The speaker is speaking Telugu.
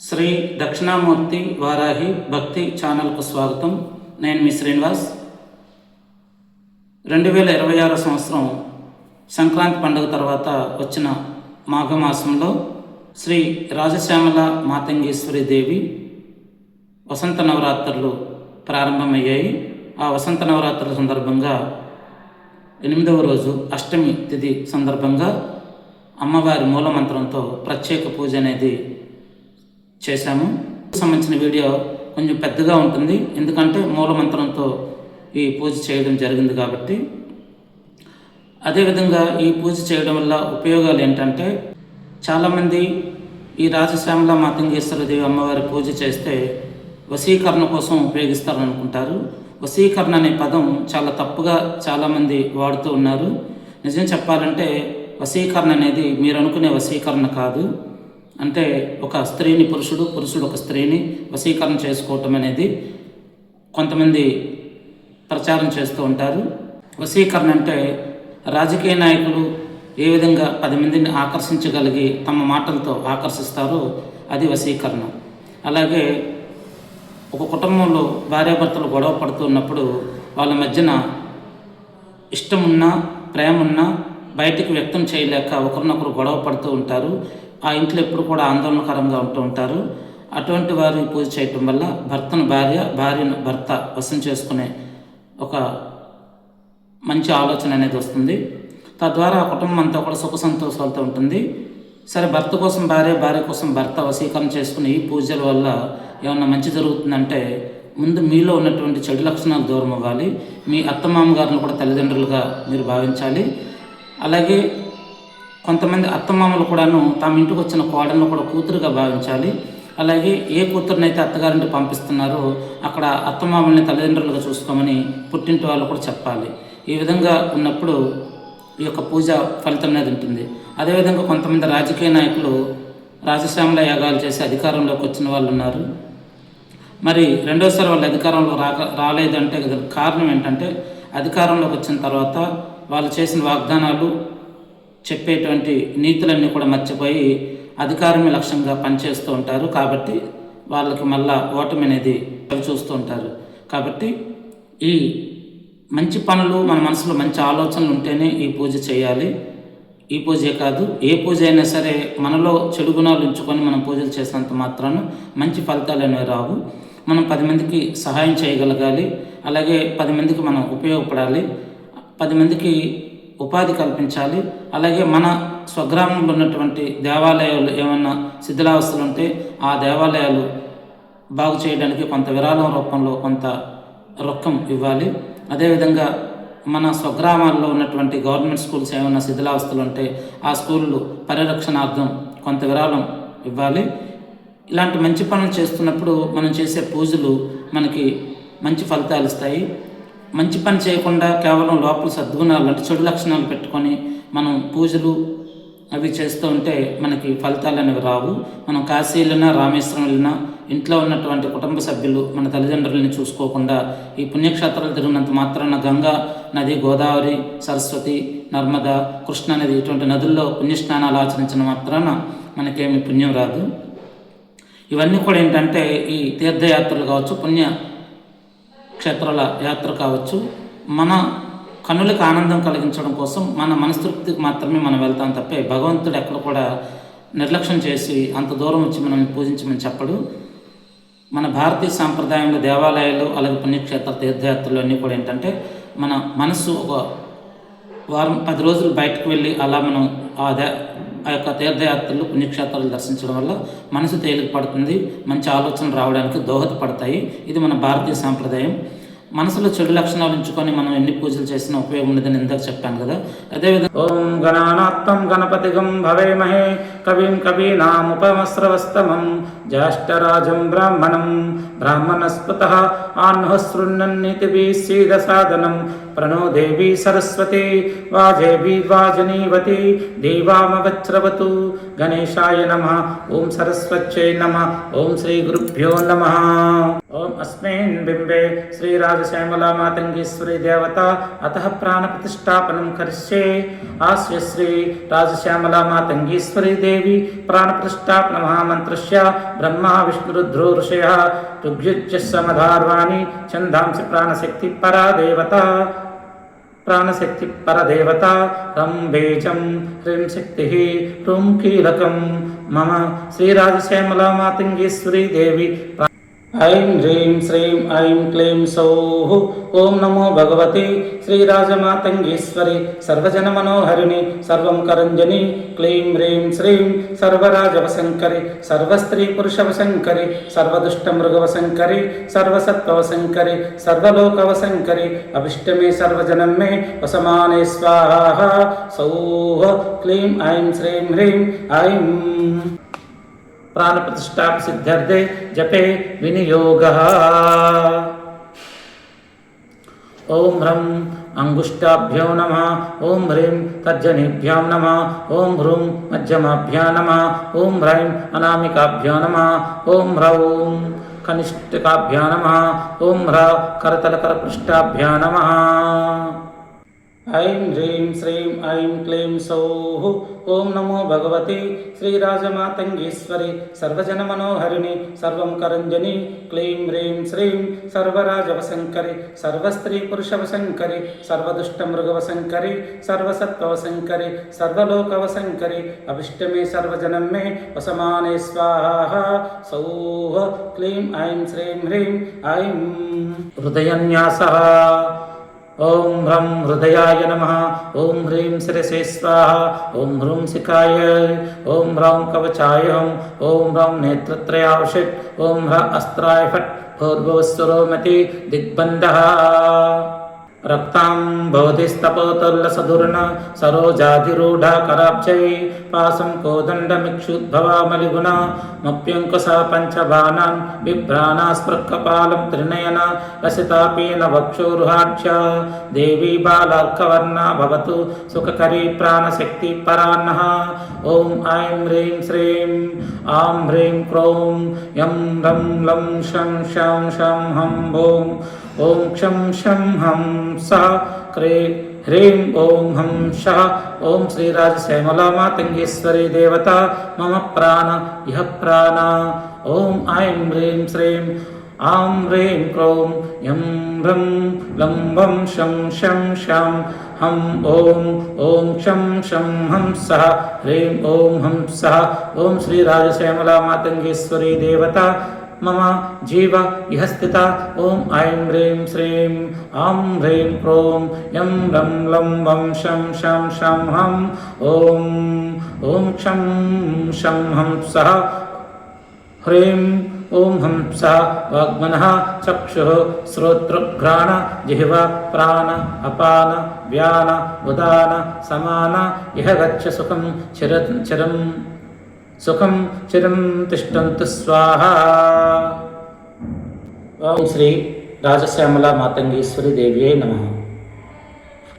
శ్రీ దక్షిణామూర్తి వారాహి భక్తి ఛానల్కు స్వాగతం. నేను మీ శ్రీనివాస్. 2026 సంవత్సరం సంక్రాంతి పండుగ తర్వాత వచ్చిన మాఘమాసంలో శ్రీ రాజశ్యామల మాతంగేశ్వరి దేవి వసంత నవరాత్రులు ప్రారంభమయ్యాయి. ఆ వసంత నవరాత్రుల సందర్భంగా 8వ రోజు అష్టమి తిథి సందర్భంగా అమ్మవారి మూలమంత్రంతో ప్రత్యేక పూజ అనేది చేశాము. సంబంధించిన వీడియో కొంచెం పెద్దగా ఉంటుంది, ఎందుకంటే మూలమంత్రంతో ఈ పూజ చేయడం జరిగింది కాబట్టి. అదేవిధంగా ఈ పూజ చేయడం వల్ల ఉపయోగాలు ఏంటంటే, చాలామంది ఈ రాజశ్యామల మాతంగేశ్వర దేవి అమ్మవారి పూజ చేస్తే వశీకరణ కోసం ఉపయోగిస్తారని అనుకుంటారు. వశీకరణ అనే పదం చాలా తప్పుగా చాలామంది వాడుతూ ఉన్నారు. నిజం చెప్పాలంటే వశీకరణ అనేది మీరు అనుకునే వశీకరణ కాదు. అంటే ఒక స్త్రీని పురుషుడు ఒక స్త్రీని వశీకరణ చేసుకోవటం అనేది కొంతమంది ప్రచారం చేస్తూ ఉంటారు. వశీకరణ అంటే రాజకీయ నాయకులు ఏ విధంగా 10 మందిని ఆకర్షించగలిగి తమ మాటలతో ఆకర్షిస్తారో అది వశీకరణ. అలాగే ఒక కుటుంబంలో భార్యాభర్తలు గొడవ పడుతూ ఉన్నప్పుడు వాళ్ళ మధ్యన ఇష్టమున్నా ప్రేమున్నా బయటికి వ్యక్తం చేయలేక ఒకరినొకరు గొడవ పడుతూ ఉంటారు. ఆ ఇంట్లో ఎప్పుడు కూడా ఆందోళనకరంగా ఉంటూ ఉంటారు. అటువంటి వారు పూజ చేయటం వల్ల భర్తను భార్యను భర్త వశం చేసుకునే ఒక మంచి ఆలోచన అనేది వస్తుంది. తద్వారా ఆ కుటుంబం అంతా కూడా సుఖ సంతోషాలతో ఉంటుంది. సరే, భర్త కోసం భార్య కోసం భర్త వశీకరణ చేసుకునే ఈ పూజల వల్ల ఏమన్నా మంచి జరుగుతుందంటే, ముందు మీలో ఉన్నటువంటి చెడు లక్షణాలు దూరం అవ్వాలి. మీ అత్తమామ గారిని కూడా తల్లిదండ్రులుగా మీరు భావించాలి. అలాగే కొంతమంది అత్తమామలు కూడాను తమ ఇంటికి వచ్చిన కోడలను కూడా కూతురుగా భావించాలి. అలాగే ఏ కూతురునైతే అత్తగారింటి పంపిస్తున్నారో అక్కడ అత్తమామల్ని తల్లిదండ్రులుగా చూసుకోమని పుట్టింటి వాళ్ళు కూడా చెప్పాలి. ఈ విధంగా ఉన్నప్పుడు ఈ యొక్క పూజ ఫలితం అనేది ఉంటుంది. అదేవిధంగా కొంతమంది రాజకీయ నాయకులు రాజశ్యామల యాగాలు చేసి అధికారంలోకి వచ్చిన వాళ్ళు ఉన్నారు. మరి రెండోసారి వాళ్ళు అధికారంలో రాలేదంటే కారణం ఏంటంటే, అధికారంలోకి వచ్చిన తర్వాత వాళ్ళు చేసిన వాగ్దానాలు చెప్పేటువంటి నీతులన్నీ కూడా మర్చిపోయి అధికారమే లక్ష్యంగా పనిచేస్తూ ఉంటారు. కాబట్టి వాళ్ళకి మళ్ళా ఓటమి అనేది చూస్తూ ఉంటారు. కాబట్టి ఈ మంచి పనులు మన మనసులో మంచి ఆలోచనలు ఉంటేనే ఈ పూజ చేయాలి. ఈ పూజే కాదు, ఏ పూజ అయినా సరే మనలో చెడు గుణాలు ఉంచుకొని మనం పూజలు చేసినంత మాత్రాన మంచి ఫలితాలు అనేవి రావు. మనం 10 మందికి సహాయం చేయగలగాలి. అలాగే 10 మందికి మనం ఉపయోగపడాలి. 10 మందికి ఉపాధి కల్పించాలి. అలాగే మన స్వగ్రామంలో ఉన్నటువంటి దేవాలయాలు ఏమన్నా శిథిలావస్థలు ఉంటే ఆ దేవాలయాలు బాగు చేయడానికి కొంత విరాళం రూపంలో కొంత రొక్కం ఇవ్వాలి. అదేవిధంగా మన స్వగ్రామాల్లో ఉన్నటువంటి గవర్నమెంట్ స్కూల్స్ ఏమన్నా శిథిలావస్థలు ఉంటే ఆ స్కూళ్ళు పరిరక్షణార్థం కొంత విరాళం ఇవ్వాలి. ఇలాంటి మంచి పనులు చేస్తున్నప్పుడు మనం చేసే పూజలు మనకి మంచి ఫలితాలు ఇస్తాయి. మంచి పని చేయకుండా కేవలం లోపల సద్గుణాలు అంటే చెడు లక్షణాలు పెట్టుకొని మనం పూజలు అవి చేస్తూ ఉంటే మనకి ఫలితాలు అనేవి రావు. మనం కాశీ వెళ్ళినా రామేశ్వరం వెళ్ళినా ఇంట్లో ఉన్నటువంటి కుటుంబ సభ్యులు మన తల్లిదండ్రులని చూసుకోకుండా ఈ పుణ్యక్షేత్రాలు తిరిగినంత మాత్రాన గంగా నది, గోదావరి, సరస్వతి, నర్మదా, కృష్ణ నది ఇటువంటి నదుల్లో పుణ్యస్నానాలు ఆచరించిన మాత్రాన మనకేమి పుణ్యం రాదు. ఇవన్నీ కూడా ఏంటంటే ఈ తీర్థయాత్రలు కావచ్చు, పుణ్య క్షేత్రాల యాత్ర కావచ్చు, మన కన్నులకు ఆనందం కలిగించడం కోసం మన మనస్తృప్తికి మాత్రమే మనం వెళ్తాం తప్పే భగవంతుడు ఎక్కడ కూడా నిర్లక్ష్యం చేసి అంత దూరం వచ్చి మనం పూజించమని చెప్పడు. మన భారతీయ సాంప్రదాయంలో దేవాలయాలు అలాగే పుణ్యక్షేత్ర తీర్థయాత్రలు అన్నీ కూడా ఏంటంటే, మన మనసు ఒక వారం 10 రోజులు బయటకు వెళ్ళి అలా మనం ఆ యొక్క తీర్థయాత్రలు పుణ్యక్షేత్రాలు దర్శించడం వల్ల మనసు తేలిక పడుతుంది, మంచి ఆలోచనలు రావడానికి దోహదపడతాయి. ఇది మన భారతీయ సాంప్రదాయం. మనసులో చెడు లక్షణాలు ఉంచుకొని మనం ఎన్ని పూజలు చేసినా ఉపయోగం ఉండదని ఇందాక చెప్పాను కదా. అదేవిధంగా ఓం గణానాత్తం గణపతిగం భవేమహే కవిం కవీనాముపమస్రవస్తమం జ్యేష్ఠరాజం బ్రాహ్మణం బ్రాహ్మణస్పతః ఆన్హశృణ్వన్నితిభిः సీదసాదనం ప్రణో దేవీ సరస్వతి వాజేభి వాజనీవతి దేవామవచ్రవతు. గణేశాయ నమః. ఓం సరస్వత్యై నమః. ఓం శ్రీ గురుభ్యో నమః. ఓం అస్మిన్ బింబే శ్రీ రాజశ్యామల మాతంగేశ్వరి దేవత అతః ప్రాణ ప్రతిష్టాపనం కరిష్యే. ఆస్య శ్రీ రాజశ్యామల మాతంగేశ్వరి देवी प्राणप्रतिष्ठापन महामन्त्रस्य ब्रह्मा विष्णुरुद्रो ऋषयः ऋग्यजुः समधार्वाणि छन्दांसि प्राणशक्ति परदेवता रं बीजं ह्रीं शक्तिः ह्रूं कीलकं मम श्रीराजश्यामला मातङ्गेश्वरी देवी ऐं ह्रीं श्रीं ऐं क्लीं सौः ओं नमो भगवते श्रीराजमातङ्गेश्वरी सर्वजनमनोहरिणि सर्वं करञ्जनि क्लीं ह्रीं श्रीं सर्वराजवशङ्करि सर्वस्त्रीपुरुषवशङ्करि सर्वदुष्टमृगवशङ्करि सर्वसत्त्ववशङ्करि सर्वलोकवशङ्करि अभिष्टमे सर्वजनं मे वसमाने स्वाहा सौः क्लीं ऐं श्रीं ह्रीं ऐं प्राण प्रतिष्ठा सिद्ध्यर्थे जपे विनियोगः। ओम ह्रं अंगुष्ठाभ्यो नमः ओम ह्रीं तर्जनीभ्यां नमः ओम ह्रूं मध्यमाभ्यां नमः ओम ह्रैं अनामिकाभ्यो नमः ओम ह्रौं कनिष्ठिकाभ्यां नमः ओम ह्रः करतलकरपृष्ठाभ्यां नमः। ऐं ह्रीं श्रीं ऐं क्लीं सौः ओं नमो भगवते श्रीराजमातङ्गेश्वरी सर्वजनमनोहरिणि सर्वं करञ्जनि क्लीं ह्रीं श्रीं सर्वराजवशङ्करि सर्वस्त्रीपुरुषवशङ्करि सर्वदुष्टमृगवशङ्करि सर्वसत्त्ववशङ्करि सर्वलोकवशङ्करि अभिष्टमे सर्वजनं मे वसमाने स्वाहा सौः क्लीं ऐं श्रीं ह्रीं ऐं हृदयन्यासः। ओम ह्रं हृदयाय नमः ओम ह्रीं शिरसे स्वाहा ओम ह्रूं शिखाय ओम ह्रौं कवचाय ओम ह्रौं नेत्रत्रयावषित् ओम ह्रः अस्त्राय फट् भूर्भुवस्सुरोमति दिग्बन्धः। रक्तां भवतिस्तपोतुल्लसदुर्न सरोजाधिरूढा कराब्जै पासं कोदण्डमिक्षुद्भवामलिगुणा मप्यङ्कुशा पञ्चबाणान् बिभ्राणा स्पृक्कपालं त्रिनयना लसितापीन वक्षोरुहाढ्या देवी बालार्कवर्णा भवतु सुखकरी प्राणशक्ति परान्नः। ॐ ऐं ह्रीं श्रीं आं ह्रीं क्रों यं रं लं शं शां शं हं भों ओं क्षं शं हं सः क्रे ह्रीं ओं हं शः। ओं श्रीराजश्यामला मातङ्गेश्वरी देवता मम प्राण इह प्राण। ओं ऐं ह्रीं श्रीं आं ह्रीं क्रों यं रं लं वं शं शं शां हं ओं क्षं शं हं सः ह्रीं ओं हं सः। ओं श्रीराजश्यामला मातङ्गेश्वरी देवता मम जीव इह स्थिता। ओं ऐं ह्रीं श्रीं आं ह्रीं क्रों यं रं लं वं शं शं शं हं ओं क्षं शं हं सः ह्रीं ओं हं सः। वाग्मनः चक्षुः श्रोत्रघ्राण जिह्वा प्राण अपान व्यान उदान समान इह गच्छ सुखं चिरं सुखं चिरं तिष्ठन्तु स्वाहा। ओं श्री राजश्यामला मातंगेश्वरी देव्यै नमः।